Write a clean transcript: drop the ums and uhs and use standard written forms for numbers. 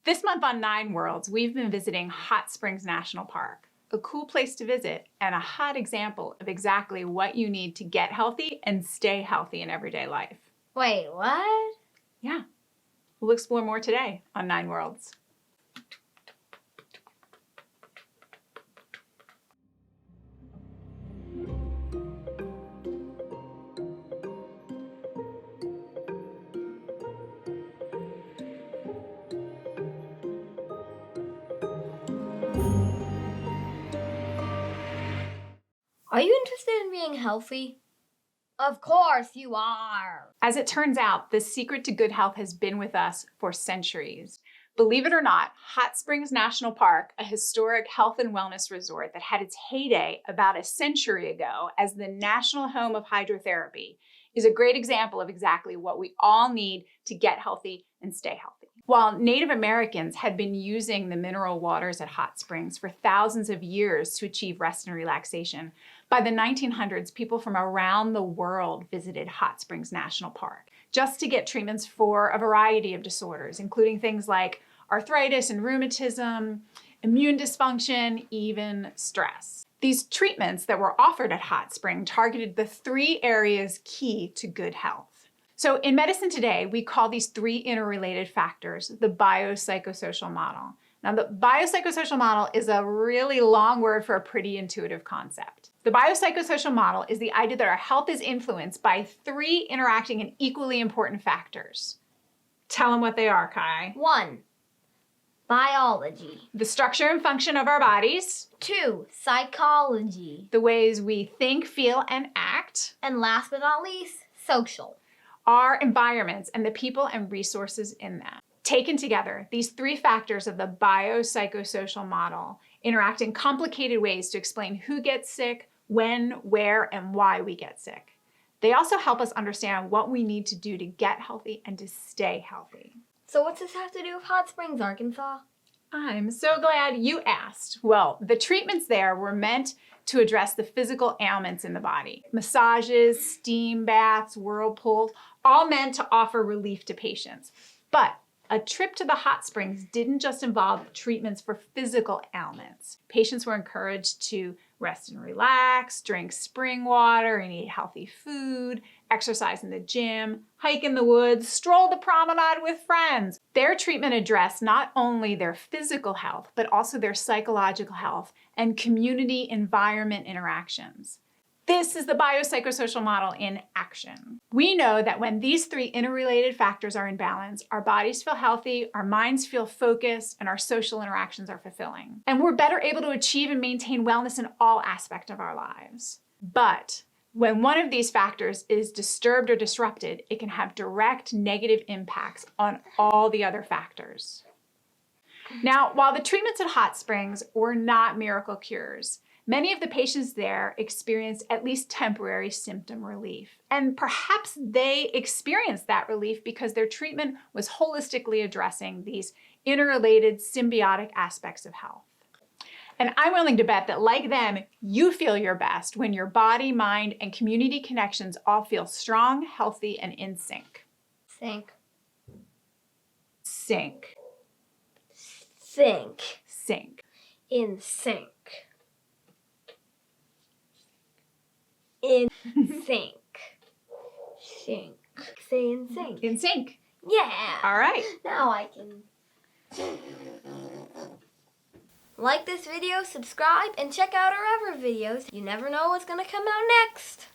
This month on Nine Worlds, we've been visiting Hot Springs National Park, a cool place to visit and a hot example of exactly what you need to get healthy and stay healthy in everyday life. Wait, what? Yeah, we'll explore more today on Nine Worlds. Are you interested in being healthy? Of course you are. As it turns out, the secret to good health has been with us for centuries. Believe it or not, Hot Springs National Park, a historic health and wellness resort that had its heyday about a century ago as the national home of hydrotherapy, is a great example of exactly what we all need to get healthy and stay healthy. While Native Americans had been using the mineral waters at Hot Springs for thousands of years to achieve rest and relaxation, by the 1900s, people from around the world visited Hot Springs National Park just to get treatments for a variety of disorders, including things like arthritis and rheumatism, immune dysfunction, even stress. These treatments that were offered at Hot Spring targeted the three areas key to good health. So in medicine today, we call these three interrelated factors the biopsychosocial model. Now, the biopsychosocial model is a really long word for a pretty intuitive concept. The biopsychosocial model is the idea that our health is influenced by three interacting and equally important factors. Tell them what they are, Kai. 1. Biology. The structure and function of our bodies. 2. Psychology. The ways we think, feel, and act. And last but not least, social. Our environments and the people and resources in them. Taken together, these three factors of the biopsychosocial model interact in complicated ways to explain who gets sick, when, where, and why we get sick. They also help us understand what we need to do to get healthy and to stay healthy. So what's this have to do with Hot Springs, Arkansas? I'm so glad you asked. Well, the treatments there were meant to address the physical ailments in the body. Massages, steam baths, whirlpools, all meant to offer relief to patients. But a trip to the hot springs didn't just involve treatments for physical ailments. Patients were encouraged to rest and relax, drink spring water, and eat healthy food, exercise in the gym, hike in the woods, stroll the promenade with friends. Their treatment addressed not only their physical health, but also their psychological health and community environment interactions. This is the biopsychosocial model in action. We know that when these three interrelated factors are in balance, our bodies feel healthy, our minds feel focused, and our social interactions are fulfilling. And we're better able to achieve and maintain wellness in all aspects of our lives. But when one of these factors is disturbed or disrupted, it can have direct negative impacts on all the other factors. Now, while the treatments at Hot Springs were not miracle cures, many of the patients there experienced at least temporary symptom relief. And perhaps they experienced that relief because their treatment was holistically addressing these interrelated symbiotic aspects of health. And I'm willing to bet that, like them, you feel your best when your body, mind, and community connections all feel strong, healthy, and in sync. Think. Sync. Think. Sync. In sync. In sync. Sync. Say in sync. In sync. Yeah. All right. Now I can. Like this video, subscribe, and check out our other videos. You never know what's gonna come out next.